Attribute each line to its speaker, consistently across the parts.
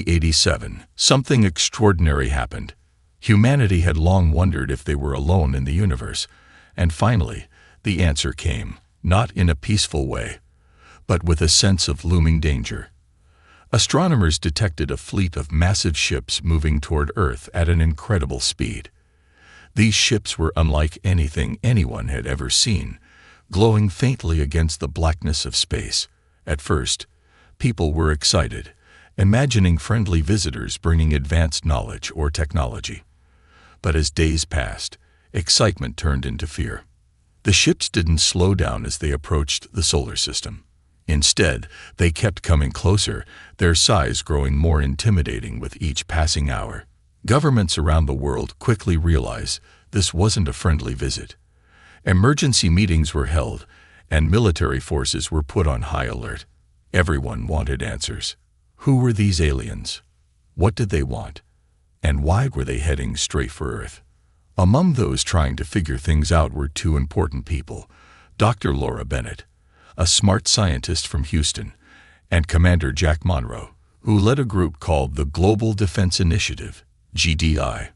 Speaker 1: 87. Something extraordinary happened. Humanity had long wondered if they were alone in the universe, and finally, the answer came, not in a peaceful way, but with a sense of looming danger. Astronomers detected a fleet of massive ships moving toward Earth at an incredible speed. These ships were unlike anything anyone had ever seen, glowing faintly against the blackness of space. At first, people were excited, imagining friendly visitors bringing advanced knowledge or technology. But as days passed, excitement turned into fear. The ships didn't slow down as they approached the solar system. Instead, they kept coming closer, their size growing more intimidating with each passing hour. Governments around the world quickly realized this wasn't a friendly visit. Emergency meetings were held, and military forces were put on high alert. Everyone wanted answers. Who were these aliens? What did they want? And why were they heading straight for Earth? Among those trying to figure things out were two important people, Dr. Laura Bennett, a smart scientist from Houston, and Commander Jack Monroe, who led a group called the Global Defense Initiative, GDI.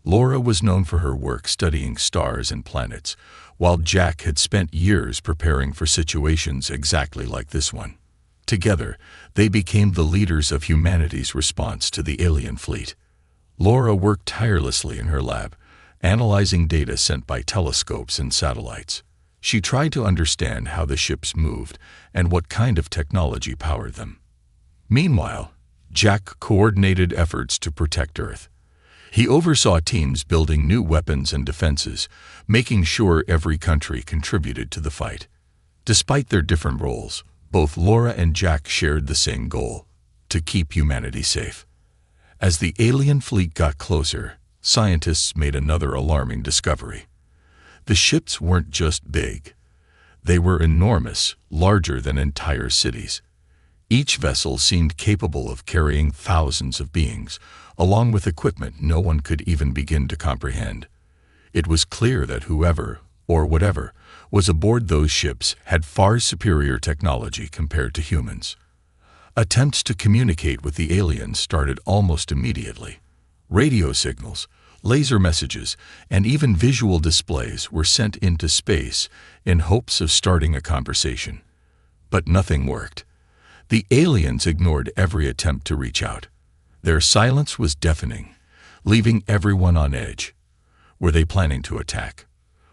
Speaker 1: Laura was known for her work studying stars and planets, while Jack had spent years preparing for situations exactly like this one. Together, they became the leaders of humanity's response to the alien fleet. Laura worked tirelessly in her lab, analyzing data sent by telescopes and satellites. She tried to understand how the ships moved and what kind of technology powered them. Meanwhile, Jack coordinated efforts to protect Earth. He oversaw teams building new weapons and defenses, making sure every country contributed to the fight. Despite their different roles, both Laura and Jack shared the same goal: to keep humanity safe. As the alien fleet got closer, scientists made another alarming discovery. The ships weren't just big. They were enormous, larger than entire cities. Each vessel seemed capable of carrying thousands of beings, along with equipment no one could even begin to comprehend. It was clear that whoever, or whatever, was aboard those ships had far superior technology compared to humans. Attempts to communicate with the aliens started almost immediately. Radio signals, laser messages, and even visual displays were sent into space in hopes of starting a conversation. But nothing worked. The aliens ignored every attempt to reach out. Their silence was deafening, leaving everyone on edge. Were they planning to attack?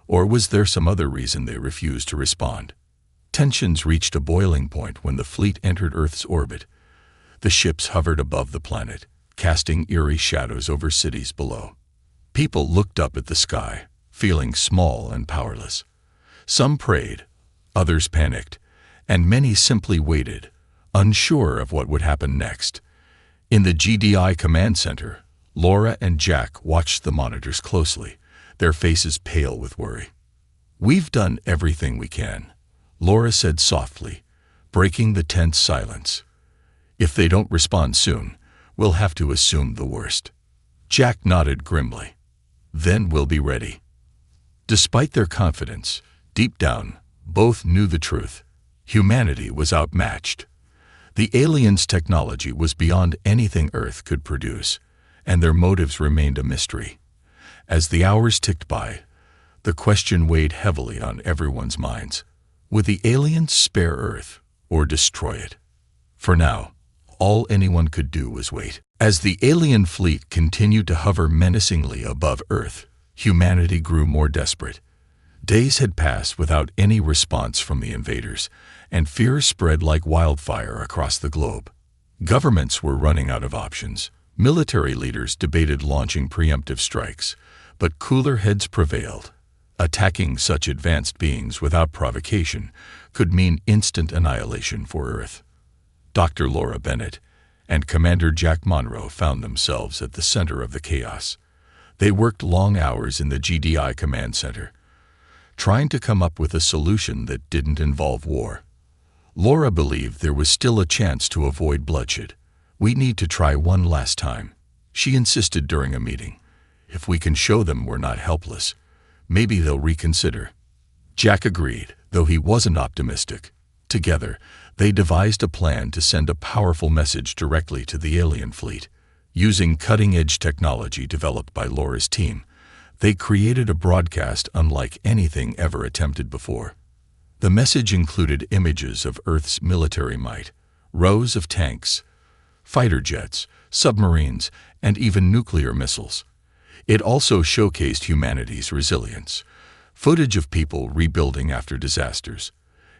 Speaker 1: Or was there some other reason they refused to respond? Tensions reached a boiling point when the fleet entered Earth's orbit. The ships hovered above the planet, casting eerie shadows over cities below. People looked up at the sky, feeling small and powerless. Some prayed, others panicked, and many simply waited, unsure of what would happen next. In the GDI command center, Laura and Jack watched the monitors closely, their faces pale with worry. "We've done everything we can," Laura said softly, breaking the tense silence. "If they don't respond soon, we'll have to assume the worst." Jack nodded grimly. "Then we'll be ready." Despite their confidence, deep down, both knew the truth. Humanity was outmatched. The aliens' technology was beyond anything Earth could produce, and their motives remained a mystery. As the hours ticked by, the question weighed heavily on everyone's minds. Would the aliens spare Earth or destroy it? For now, all anyone could do was wait. As the alien fleet continued to hover menacingly above Earth, humanity grew more desperate. Days had passed without any response from the invaders, and fear spread like wildfire across the globe. Governments were running out of options. Military leaders debated launching preemptive strikes, but cooler heads prevailed. Attacking such advanced beings without provocation could mean instant annihilation for Earth. Dr. Laura Bennett and Commander Jack Monroe found themselves at the center of the chaos. They worked long hours in the GDI command center, trying to come up with a solution that didn't involve war. Laura believed there was still a chance to avoid bloodshed. "We need to try one last time," she insisted during a meeting. "If we can show them we're not helpless, maybe they'll reconsider." Jack agreed, though he wasn't optimistic. Together, they devised a plan to send a powerful message directly to the alien fleet. Using cutting-edge technology developed by Laura's team, they created a broadcast unlike anything ever attempted before. The message included images of Earth's military might, rows of tanks, fighter jets, submarines, and even nuclear missiles. It also showcased humanity's resilience, footage of people rebuilding after disasters,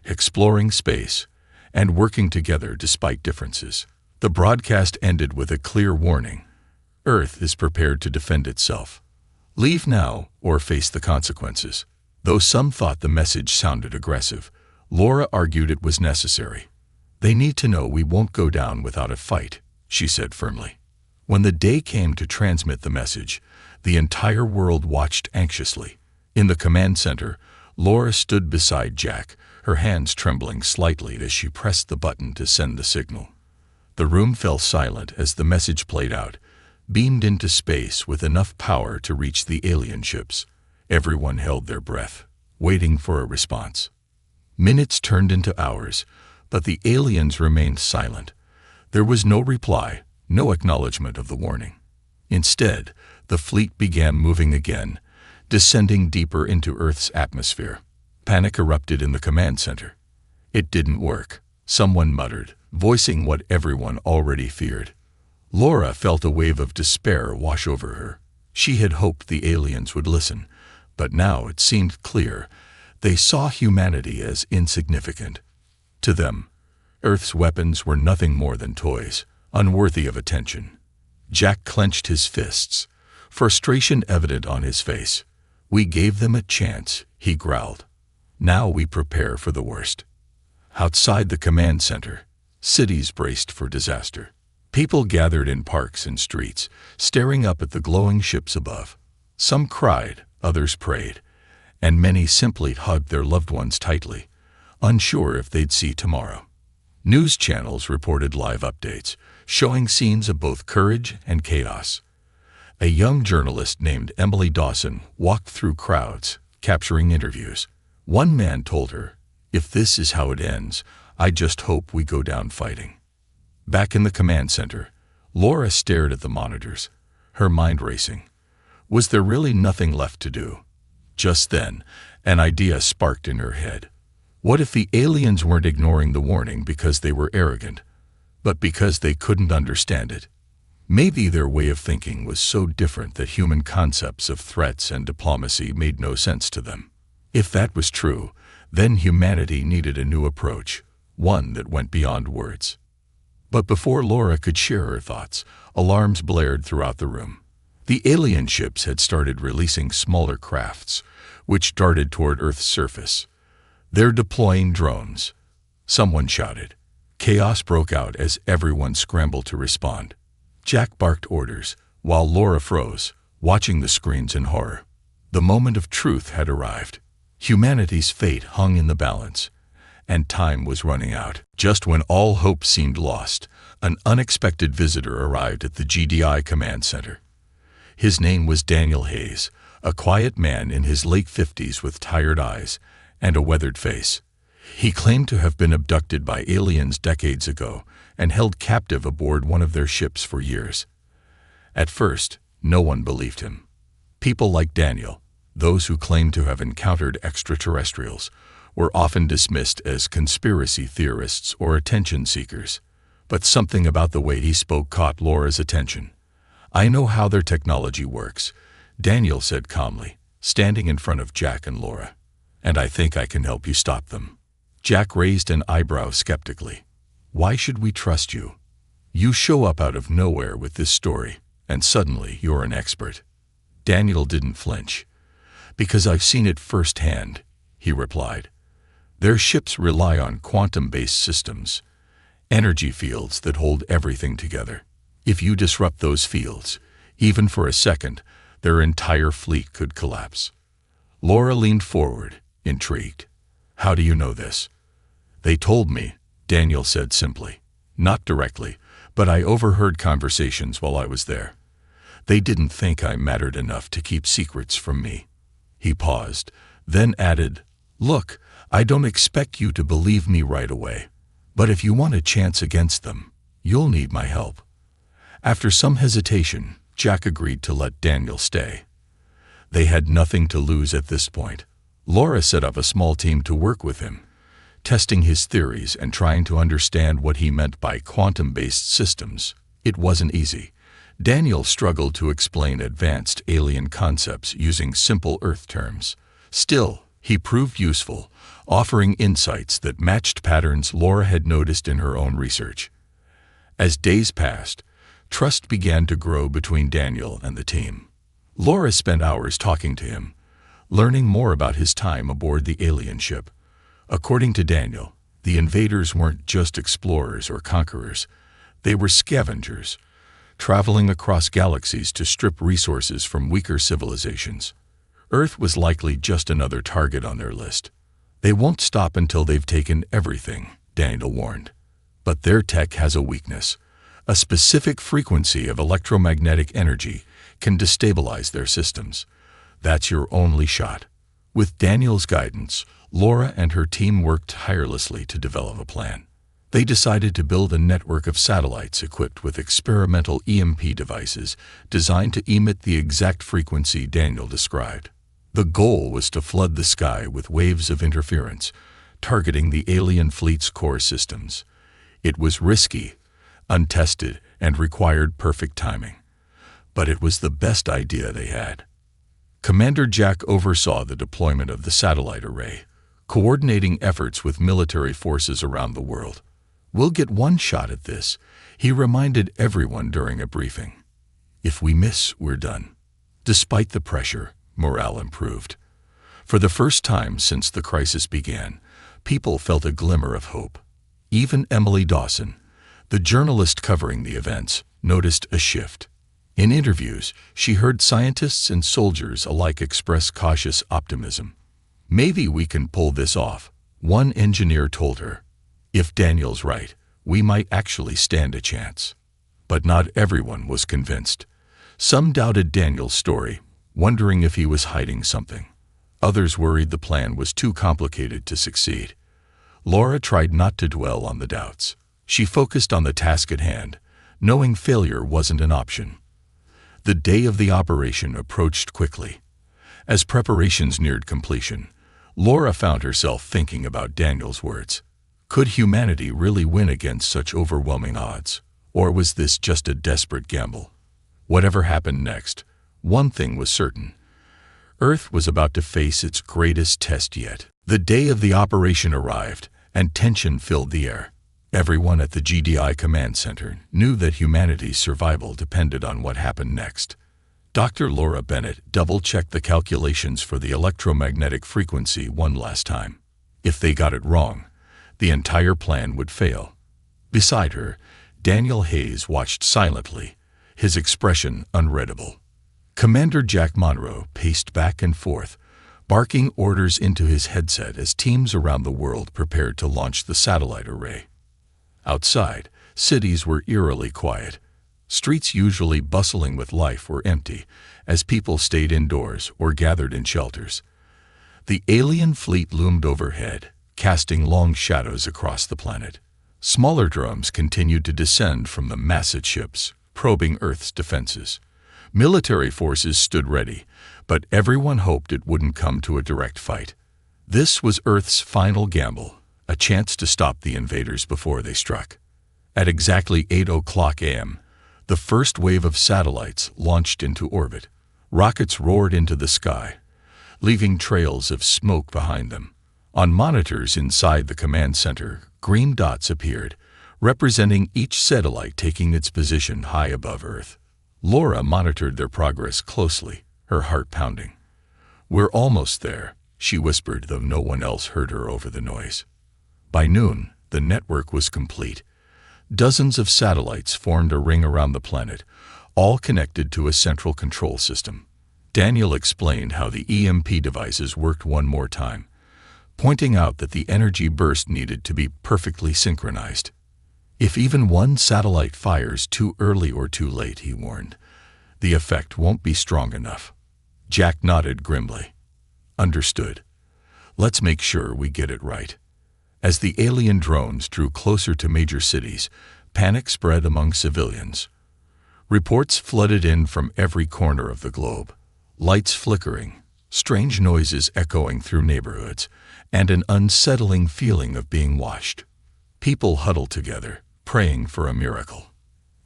Speaker 1: exploring space, and working together despite differences. The broadcast ended with a clear warning: Earth is prepared to defend itself. Leave now or face the consequences. Though some thought the message sounded aggressive, Laura argued it was necessary. They need to know we won't go down without a fight, she said firmly. When the day came to transmit the message, the entire world watched anxiously. In the command center, Laura stood beside Jack, her hands trembling slightly as she pressed the button to send the signal. The room fell silent as the message played out, beamed into space with enough power to reach the alien ships. Everyone held their breath, waiting for a response. Minutes turned into hours, but the aliens remained silent. There was no reply, no acknowledgement of the warning. Instead, the fleet began moving again, descending deeper into Earth's atmosphere. Panic erupted in the command center. It didn't work, someone muttered, voicing what everyone already feared. Laura felt a wave of despair wash over her. She had hoped the aliens would listen, but now it seemed clear they saw humanity as insignificant. To them, Earth's weapons were nothing more than toys, unworthy of attention. Jack clenched his fists, frustration evident on his face. We gave them a chance, he growled. Now we prepare for the worst. Outside the command center, cities braced for disaster. People gathered in parks and streets, staring up at the glowing ships above. Some cried, others prayed, and many simply hugged their loved ones tightly, unsure if they'd see tomorrow. News channels reported live updates, showing scenes of both courage and chaos. A young journalist named Emily Dawson walked through crowds, capturing interviews. One man told her, "If this is how it ends, I just hope we go down fighting." Back in the command center, Laura stared at the monitors, her mind racing. Was there really nothing left to do? Just then, an idea sparked in her head. What if the aliens weren't ignoring the warning because they were arrogant, but because they couldn't understand it? Maybe their way of thinking was so different that human concepts of threats and diplomacy made no sense to them. If that was true, then humanity needed a new approach, one that went beyond words. But before Laura could share her thoughts, alarms blared throughout the room. The alien ships had started releasing smaller crafts, which darted toward Earth's surface. "They're deploying drones," someone shouted. Chaos broke out as everyone scrambled to respond. Jack barked orders, while Laura froze, watching the screens in horror. The moment of truth had arrived. Humanity's fate hung in the balance, and time was running out. Just when all hope seemed lost, an unexpected visitor arrived at the GDI command center. His name was Daniel Hayes, a quiet man in his late 50s with tired eyes and a weathered face. He claimed to have been abducted by aliens decades ago and held captive aboard one of their ships for years. At first, no one believed him. People like Daniel, those who claimed to have encountered extraterrestrials, were often dismissed as conspiracy theorists or attention seekers. But something about the way he spoke caught Laura's attention. "I know how their technology works," Daniel said calmly, standing in front of Jack and Laura. "And I think I can help you stop them." Jack raised an eyebrow skeptically. "Why should we trust you? You show up out of nowhere with this story, and suddenly you're an expert." Daniel didn't flinch. "Because I've seen it firsthand," he replied. "Their ships rely on quantum-based systems, energy fields that hold everything together. If you disrupt those fields, even for a second, their entire fleet could collapse." Laura leaned forward, intrigued. "How do you know this?" "They told me," Daniel said simply. "Not directly, but I overheard conversations while I was there. They didn't think I mattered enough to keep secrets from me." He paused, then added, "Look, I don't expect you to believe me right away, but if you want a chance against them, you'll need my help." After some hesitation, Jack agreed to let Daniel stay. They had nothing to lose at this point. Laura set up a small team to work with him, testing his theories and trying to understand what he meant by quantum-based systems. It wasn't easy. Daniel struggled to explain advanced alien concepts using simple Earth terms. Still, he proved useful, offering insights that matched patterns Laura had noticed in her own research. As days passed, trust began to grow between Daniel and the team. Laura spent hours talking to him, learning more about his time aboard the alien ship. According to Daniel, the invaders weren't just explorers or conquerors. They were scavengers, traveling across galaxies to strip resources from weaker civilizations. Earth was likely just another target on their list. They won't stop until they've taken everything, Daniel warned. But their tech has a weakness. A specific frequency of electromagnetic energy can destabilize their systems. That's your only shot. With Daniel's guidance, Laura and her team worked tirelessly to develop a plan. They decided to build a network of satellites equipped with experimental EMP devices designed to emit the exact frequency Daniel described. The goal was to flood the sky with waves of interference, targeting the alien fleet's core systems. It was risky, untested, and required perfect timing. But it was the best idea they had. Commander Jack oversaw the deployment of the satellite array, coordinating efforts with military forces around the world. "We'll get one shot at this," he reminded everyone during a briefing. "If we miss, we're done." Despite the pressure, morale improved. For the first time since the crisis began, people felt a glimmer of hope. Even Emily Dawson, the journalist covering the events, noticed a shift. In interviews, she heard scientists and soldiers alike express cautious optimism. "Maybe we can pull this off," one engineer told her. "If Daniel's right, we might actually stand a chance." But not everyone was convinced. Some doubted Daniel's story, wondering if he was hiding something. Others worried the plan was too complicated to succeed. Laura tried not to dwell on the doubts. She focused on the task at hand, knowing failure wasn't an option. The day of the operation approached quickly. As preparations neared completion, Laura found herself thinking about Daniel's words. Could humanity really win against such overwhelming odds? Or was this just a desperate gamble? Whatever happened next, one thing was certain. Earth was about to face its greatest test yet. The day of the operation arrived, and tension filled the air. Everyone at the GDI command center knew that humanity's survival depended on what happened next. Dr. Laura Bennett double-checked the calculations for the electromagnetic frequency one last time. If they got it wrong, the entire plan would fail. Beside her, Daniel Hayes watched silently, his expression unreadable. Commander Jack Monroe paced back and forth, barking orders into his headset as teams around the world prepared to launch the satellite array. Outside, cities were eerily quiet. Streets usually bustling with life were empty, as people stayed indoors or gathered in shelters. The alien fleet loomed overhead, casting long shadows across the planet. Smaller drones continued to descend from the massive ships, probing Earth's defenses. Military forces stood ready, but everyone hoped it wouldn't come to a direct fight. This was Earth's final gamble, a chance to stop the invaders before they struck. At exactly 8:00 a.m., the first wave of satellites launched into orbit. Rockets roared into the sky, leaving trails of smoke behind them. On monitors inside the command center, green dots appeared, representing each satellite taking its position high above Earth. Laura monitored their progress closely, her heart pounding. "We're almost there," she whispered, though no one else heard her over the noise. By noon, the network was complete. Dozens of satellites formed a ring around the planet, all connected to a central control system. Daniel explained how the EMP devices worked one more time, pointing out that the energy burst needed to be perfectly synchronized. "If even one satellite fires too early or too late," he warned, "the effect won't be strong enough." Jack nodded grimly. "Understood." Let's make sure we get it right. As the alien drones drew closer to major cities, panic spread among civilians. Reports flooded in from every corner of the globe. Lights flickering, strange noises echoing through neighborhoods, and an unsettling feeling of being watched. People huddled together, praying for a miracle.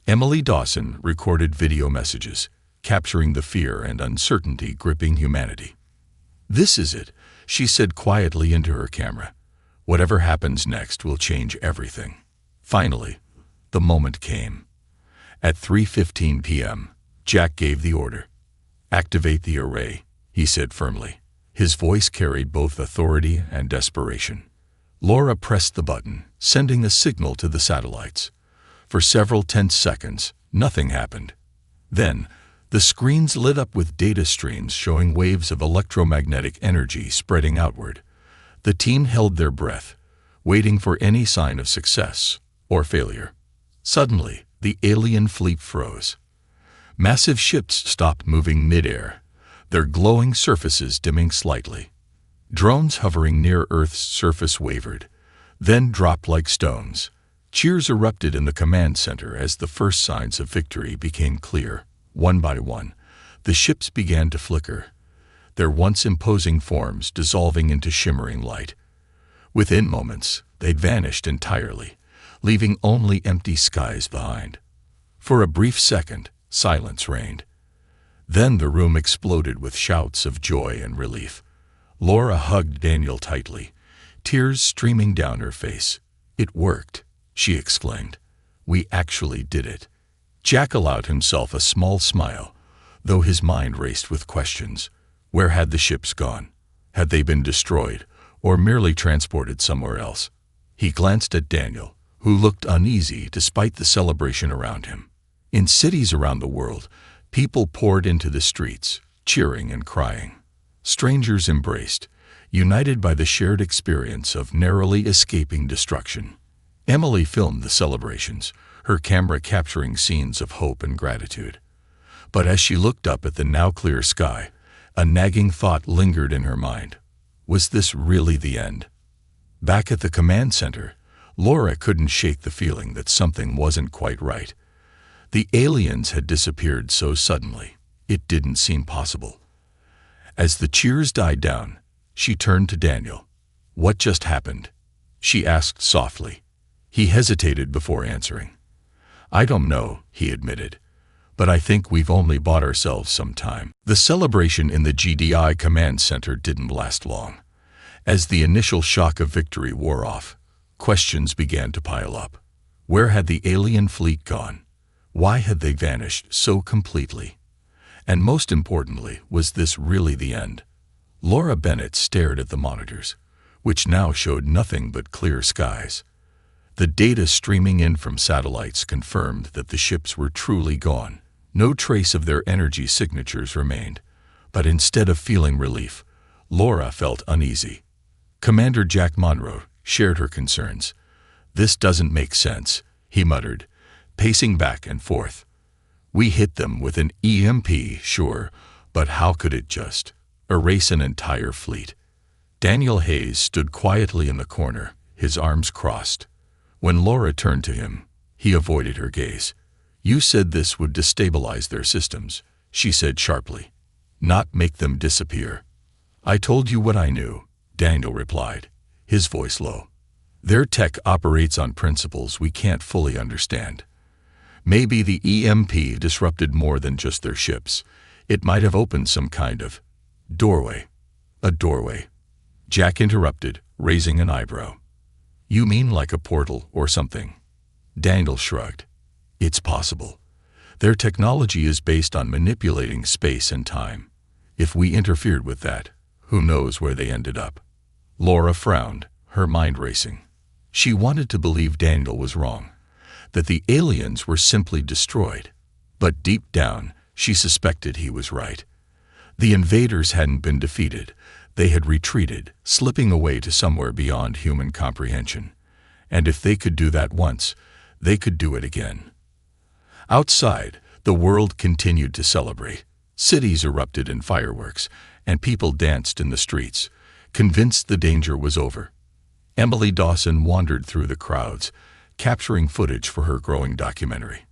Speaker 1: Emily Dawson recorded video messages, capturing the fear and uncertainty gripping humanity. "This is it," she said quietly into her camera. "Whatever happens next will change everything." Finally, the moment came. At 3:15 p.m., Jack gave the order. "Activate the array," he said firmly. His voice carried both authority and desperation. Laura pressed the button, sending a signal to the satellites. For several tense seconds, nothing happened. Then, the screens lit up with data streams showing waves of electromagnetic energy spreading outward. The team held their breath, waiting for any sign of success or failure. Suddenly, the alien fleet froze. Massive ships stopped moving mid-air, their glowing surfaces dimming slightly. Drones hovering near Earth's surface wavered, then dropped like stones. Cheers erupted in the command center as the first signs of victory became clear. One by one, the ships began to flicker, their once imposing forms dissolving into shimmering light. Within moments, they'd vanished entirely, leaving only empty skies behind. For a brief second, silence reigned. Then the room exploded with shouts of joy and relief. Laura hugged Daniel tightly, tears streaming down her face. "It worked," she exclaimed. "We actually did it." Jack allowed himself a small smile, though his mind raced with questions. Where had the ships gone? Had they been destroyed, or merely transported somewhere else? He glanced at Daniel, who looked uneasy despite the celebration around him. In cities around the world, people poured into the streets, cheering and crying. Strangers embraced, united by the shared experience of narrowly escaping destruction. Emily filmed the celebrations, her camera capturing scenes of hope and gratitude. But as she looked up at the now clear sky, a nagging thought lingered in her mind. Was this really the end? Back at the command center, Laura couldn't shake the feeling that something wasn't quite right. The aliens had disappeared so suddenly, it didn't seem possible. As the cheers died down, she turned to Daniel. "What just happened?" she asked softly. He hesitated before answering. "I don't know," he admitted, "but I think we've only bought ourselves some time." The celebration in the GDI command center didn't last long. As the initial shock of victory wore off, questions began to pile up. Where had the alien fleet gone? Why had they vanished so completely? And most importantly, was this really the end? Laura Bennett stared at the monitors, which now showed nothing but clear skies. The data streaming in from satellites confirmed that the ships were truly gone. No trace of their energy signatures remained. But instead of feeling relief, Laura felt uneasy. Commander Jack Monroe shared her concerns. "This doesn't make sense," he muttered, pacing back and forth. "We hit them with an EMP, sure, but how could it just erase an entire fleet?" Daniel Hayes stood quietly in the corner, his arms crossed. When Laura turned to him, he avoided her gaze. "You said this would destabilize their systems," she said sharply, "not make them disappear." "I told you what I knew," Daniel replied, his voice low. "Their tech operates on principles we can't fully understand. Maybe the EMP disrupted more than just their ships. It might have opened some kind of doorway." "A doorway?" Jack interrupted, raising an eyebrow. "You mean like a portal or something?" Daniel shrugged. "It's possible. Their technology is based on manipulating space and time. If we interfered with that, who knows where they ended up?" Laura frowned, her mind racing. She wanted to believe Daniel was wrong, that the aliens were simply destroyed. But deep down, she suspected he was right. The invaders hadn't been defeated. They had retreated, slipping away to somewhere beyond human comprehension. And if they could do that once, they could do it again. Outside, the world continued to celebrate. Cities erupted in fireworks, and people danced in the streets, Convinced the danger was over, Emily Dawson wandered through the crowds, capturing footage for her growing documentary.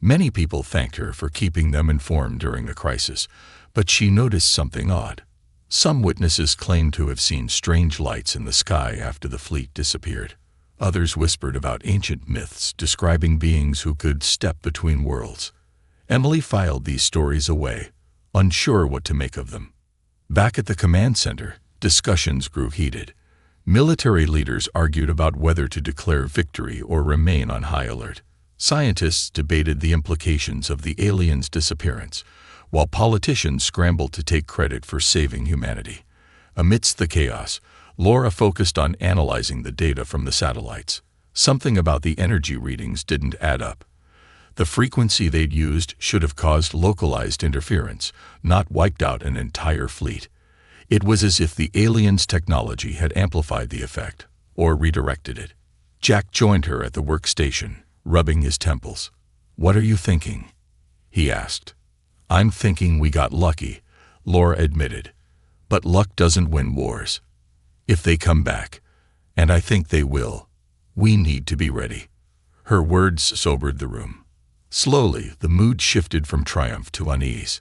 Speaker 1: Many people thanked her for keeping them informed during the crisis, but she noticed something odd. Some witnesses claimed to have seen strange lights in the sky after the fleet disappeared. Others whispered about ancient myths describing beings who could step between worlds. Emily filed these stories away, unsure what to make of them. Back at the command center, discussions grew heated. Military leaders argued about whether to declare victory or remain on high alert. Scientists debated the implications of the aliens' disappearance, while politicians scrambled to take credit for saving humanity. Amidst the chaos, Laura focused on analyzing the data from the satellites. Something about the energy readings didn't add up. The frequency they'd used should have caused localized interference, not wiped out an entire fleet. It was as if the aliens' technology had amplified the effect, or redirected it. Jack joined her at the workstation, rubbing his temples. "What are you thinking?" he asked. "I'm thinking we got lucky," Laura admitted. "But luck doesn't win wars. If they come back, and I think they will, we need to be ready." Her words sobered the room. Slowly, the mood shifted from triumph to unease.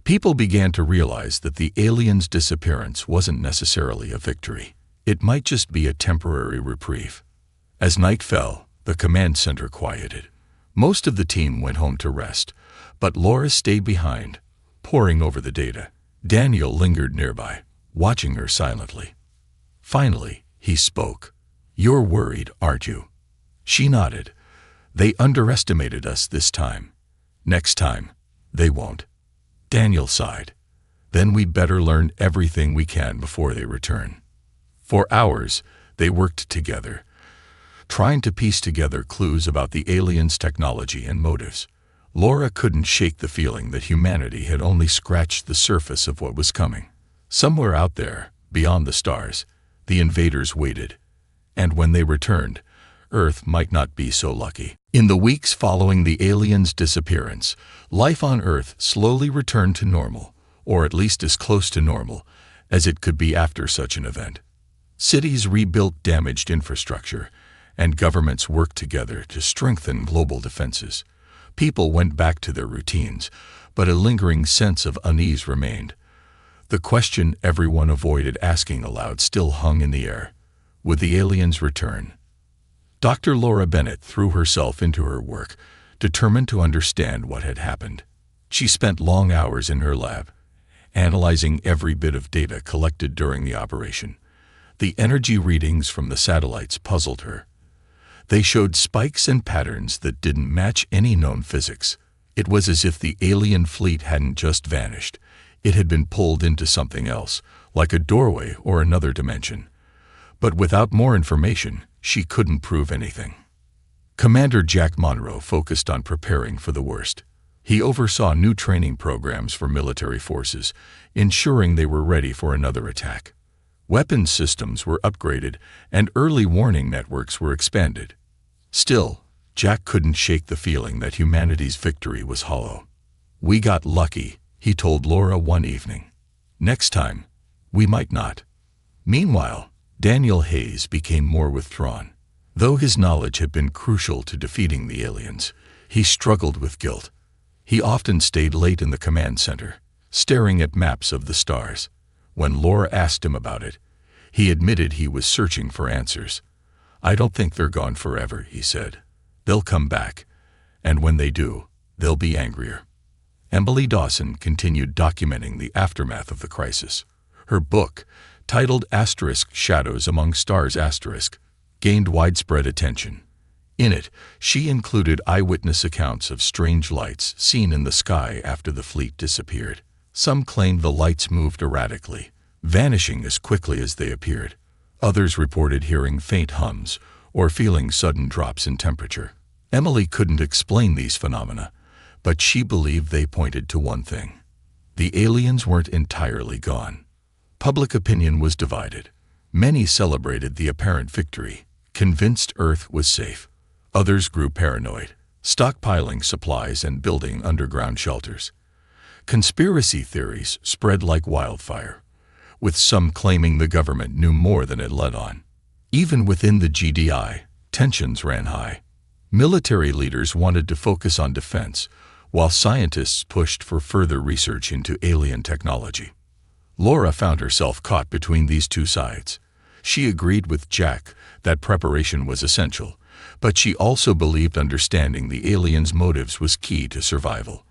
Speaker 1: People began to realize that the aliens' disappearance wasn't necessarily a victory. It might just be a temporary reprieve. As night fell, the command center quieted. Most of the team went home to rest, but Laura stayed behind, poring over the data. Daniel lingered nearby, watching her silently. Finally, he spoke. "You're worried, aren't you?" She nodded. "They underestimated us this time. Next time, they won't." Daniel sighed. "Then we'd better learn everything we can before they return." For hours, they worked together, trying to piece together clues about the aliens' technology and motives. Laura couldn't shake the feeling that humanity had only scratched the surface of what was coming. Somewhere out there, beyond the stars, the invaders waited. And when they returned, Earth might not be so lucky. In the weeks following the aliens' disappearance, life on Earth slowly returned to normal, or at least as close to normal as it could be after such an event. Cities rebuilt damaged infrastructure, and governments worked together to strengthen global defenses. People went back to their routines, but a lingering sense of unease remained. The question everyone avoided asking aloud still hung in the air. Would the aliens return? Dr. Laura Bennett threw herself into her work, determined to understand what had happened. She spent long hours in her lab, analyzing every bit of data collected during the operation. The energy readings from the satellites puzzled her. They showed spikes and patterns that didn't match any known physics. It was as if the alien fleet hadn't just vanished. It had been pulled into something else, like a doorway or another dimension. But without more information, she couldn't prove anything. Commander Jack Monroe focused on preparing for the worst. He oversaw new training programs for military forces, ensuring they were ready for another attack. Weapons systems were upgraded, and early warning networks were expanded. Still, Jack couldn't shake the feeling that humanity's victory was hollow. "We got lucky," he told Laura one evening. "Next time, we might not." Meanwhile, Daniel Hayes became more withdrawn. Though his knowledge had been crucial to defeating the aliens, he struggled with guilt. He often stayed late in the command center, staring at maps of the stars. When Laura asked him about it, he admitted he was searching for answers. "I don't think they're gone forever," he said. "They'll come back, and when they do, they'll be angrier." Emily Dawson continued documenting the aftermath of the crisis. Her book, titled *Shadows Among Stars*, gained widespread attention. In it, she included eyewitness accounts of strange lights seen in the sky after the fleet disappeared. Some claimed the lights moved erratically, vanishing as quickly as they appeared. Others reported hearing faint hums or feeling sudden drops in temperature. Emily couldn't explain these phenomena, but she believed they pointed to one thing: the aliens weren't entirely gone. Public opinion was divided. Many celebrated the apparent victory, convinced Earth was safe. Others grew paranoid, stockpiling supplies and building underground shelters. Conspiracy theories spread like wildfire, with some claiming the government knew more than it let on. Even within the GDI, tensions ran high. Military leaders wanted to focus on defense, while scientists pushed for further research into alien technology. Laura found herself caught between these two sides. She agreed with Jack that preparation was essential, but she also believed understanding the aliens' motives was key to survival.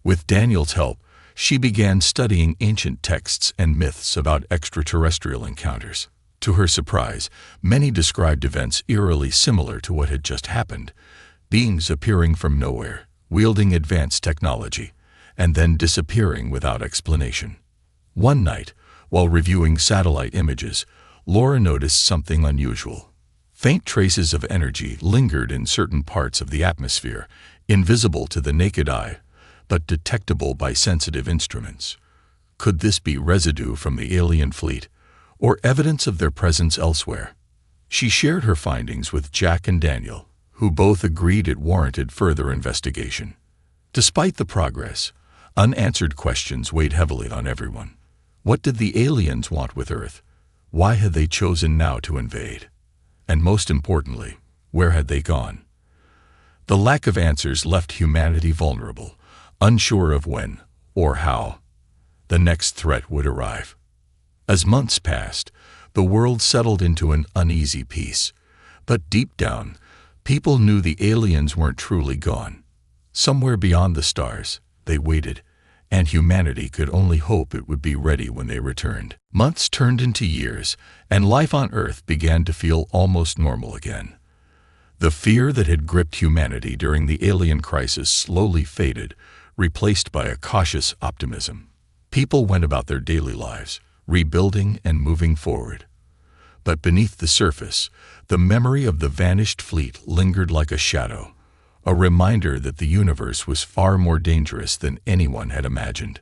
Speaker 1: With Daniel's help, she began studying ancient texts and myths about extraterrestrial encounters. To her surprise, many described events eerily similar to what had just happened: beings appearing from nowhere, wielding advanced technology, and then disappearing without explanation. One night, while reviewing satellite images, Laura noticed something unusual. Faint traces of energy lingered in certain parts of the atmosphere, invisible to the naked eye, but detectable by sensitive instruments. Could this be residue from the alien fleet, or evidence of their presence elsewhere? She shared her findings with Jack and Daniel, who both agreed it warranted further investigation. Despite the progress, unanswered questions weighed heavily on everyone. What did the aliens want with Earth? Why had they chosen now to invade? And most importantly, where had they gone? The lack of answers left humanity vulnerable, unsure of when or how the next threat would arrive. As months passed, the world settled into an uneasy peace. But deep down, people knew the aliens weren't truly gone. Somewhere beyond the stars, they waited, and humanity could only hope it would be ready when they returned. Months turned into years, and life on Earth began to feel almost normal again. The fear that had gripped humanity during the alien crisis slowly faded, replaced by a cautious optimism. People went about their daily lives, rebuilding and moving forward. But beneath the surface, the memory of the vanished fleet lingered like a shadow, a reminder that the universe was far more dangerous than anyone had imagined.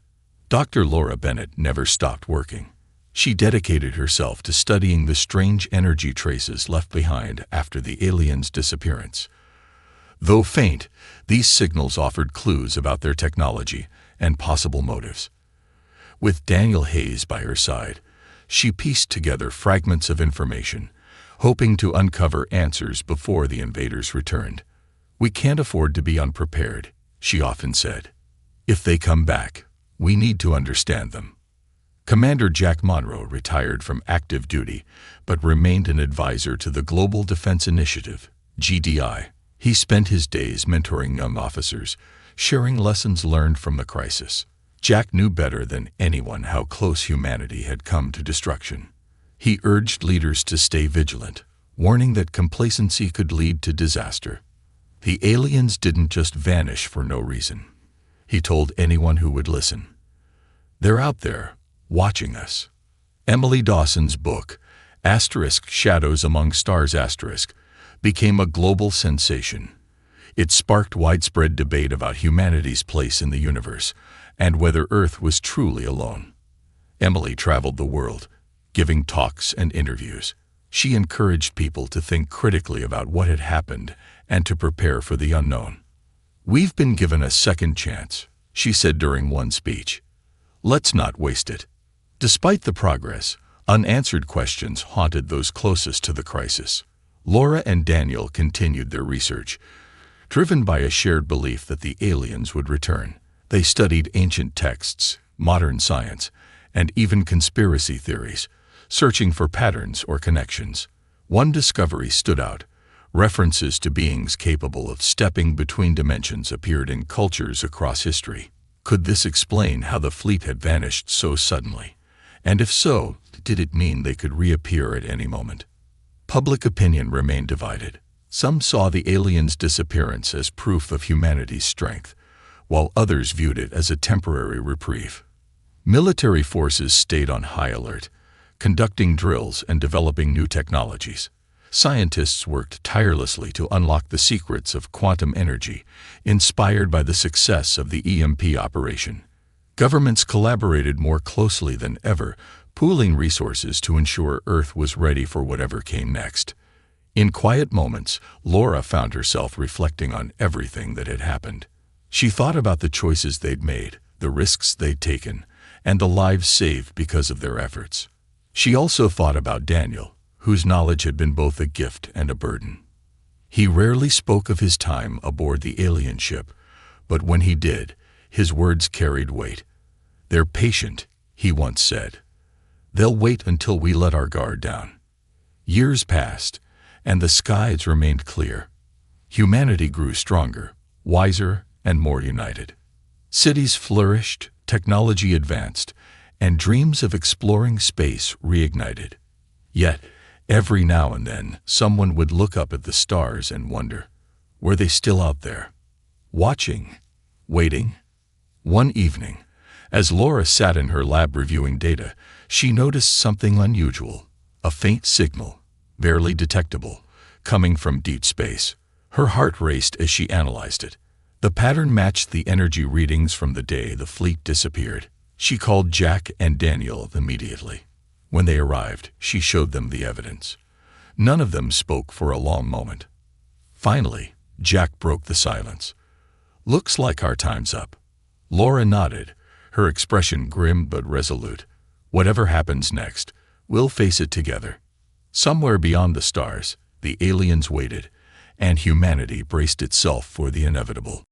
Speaker 1: Dr. Laura Bennett never stopped working. She dedicated herself to studying the strange energy traces left behind after the aliens' disappearance. Though faint, these signals offered clues about their technology and possible motives. With Daniel Hayes by her side, she pieced together fragments of information, hoping to uncover answers before the invaders returned. "We can't afford to be unprepared," she often said. "If they come back, we need to understand them." Commander Jack Monroe retired from active duty, but remained an advisor to the Global Defense Initiative, GDI. He spent his days mentoring young officers, sharing lessons learned from the crisis. Jack knew better than anyone how close humanity had come to destruction. He urged leaders to stay vigilant, warning that complacency could lead to disaster. The aliens didn't just vanish for no reason, he told anyone who would listen. They're out there, watching us. Emily Dawson's book, *Shadows Among Stars*, became a global sensation. It sparked widespread debate about humanity's place in the universe and whether Earth was truly alone. Emily traveled the world, giving talks and interviews. She encouraged people to think critically about what had happened and to prepare for the unknown. "We've been given a second chance," she said during one speech. "Let's not waste it." Despite the progress, unanswered questions haunted those closest to the crisis. Laura and Daniel continued their research, driven by a shared belief that the aliens would return. They studied ancient texts, modern science, and even conspiracy theories, searching for patterns or connections. One discovery stood out. References to beings capable of stepping between dimensions appeared in cultures across history. Could this explain how the fleet had vanished so suddenly? And if so, did it mean they could reappear at any moment? Public opinion remained divided. Some saw the aliens' disappearance as proof of humanity's strength, while others viewed it as a temporary reprieve. Military forces stayed on high alert, conducting drills and developing new technologies. Scientists worked tirelessly to unlock the secrets of quantum energy, inspired by the success of the EMP operation. Governments collaborated more closely than ever, pooling resources to ensure Earth was ready for whatever came next. In quiet moments, Laura found herself reflecting on everything that had happened. She thought about the choices they'd made, the risks they'd taken, and the lives saved because of their efforts. She also thought about Daniel, whose knowledge had been both a gift and a burden. He rarely spoke of his time aboard the alien ship, but when he did, his words carried weight. "They're patient," he once said. "They'll wait until we let our guard down." Years passed, and the skies remained clear. Humanity grew stronger, wiser, and more united. Cities flourished, technology advanced, and dreams of exploring space reignited. Yet, every now and then, someone would look up at the stars and wonder, were they still out there? Watching? Waiting? One evening, as Laura sat in her lab reviewing data, she noticed something unusual, a faint signal, barely detectable, coming from deep space. Her heart raced as she analyzed it. The pattern matched the energy readings from the day the fleet disappeared. She called Jack and Daniel immediately. When they arrived, she showed them the evidence. None of them spoke for a long moment. Finally, Jack broke the silence. "Looks like our time's up." Laura nodded, her expression grim but resolute. "Whatever happens next, we'll face it together." Somewhere beyond the stars, the aliens waited, and humanity braced itself for the inevitable.